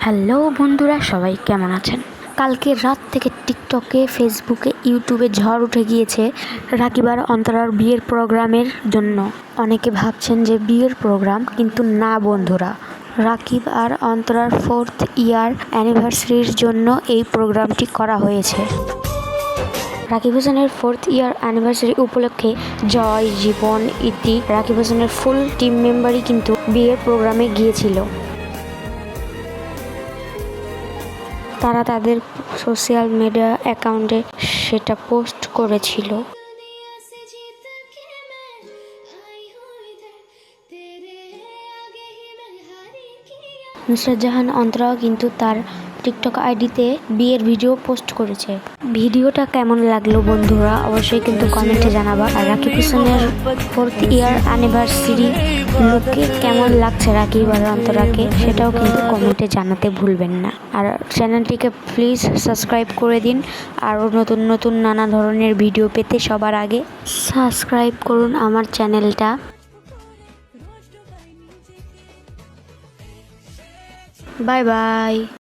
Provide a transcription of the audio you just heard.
Hello বন্ধুরা, সবাই কেমন আছেন? কালকে রাত থেকে টিকটকে, ফেসবুকে, ইউটিউবে ঝড় উঠে গিয়েছে রাকিব আর অন্তরার বিয়ের প্রোগ্রামের জন্য। অনেকে ভাবছেন যে বিয়ের প্রোগ্রাম, কিন্তু না বন্ধুরা, রাকিব আর অন্তরার 4th ইয়ার অ্যানিভার্সারির জন্য এই প্রোগ্রামটি করা হয়েছে। রাকিব হোসেনের 4th ইয়ার অ্যানিভার্সারি উপলক্ষে জয়, জীবন, ইতি, রাকিব হোসেনের ফুল টিম মেম্বারই কিন্তু বিয়ের প্রোগ্রামে গিয়েছিল। তারা তাদের সোশ্যাল মিডিয়া অ্যাকাউন্টে সেটা পোস্ট করেছিল। নুসরাত জাহান অন্তরাও কিন্তু তার টিকটক আইডিতে বিয়ের ভিডিও পোস্ট করেছে। ভিডিওটা কেমন লাগলো বন্ধুরা, অবশ্যই কিন্তু কমেন্টে জানাবা। আর রাকিব হোসেনের 4th ইয়ার অ্যানিভার্সারি লুকে কেমন লাগছে রাকিব আর অন্তরাকে, সেটাও কিন্তু কমেন্টে জানাতে ভুলবেন না। আর চ্যানেলটিকে প্লিজ সাবস্ক্রাইব করে দিন। আরও নতুন নতুন নানা ধরনের ভিডিও পেতে সবার আগে সাবস্ক্রাইব করুন আমার চ্যানেলটা। Bye bye.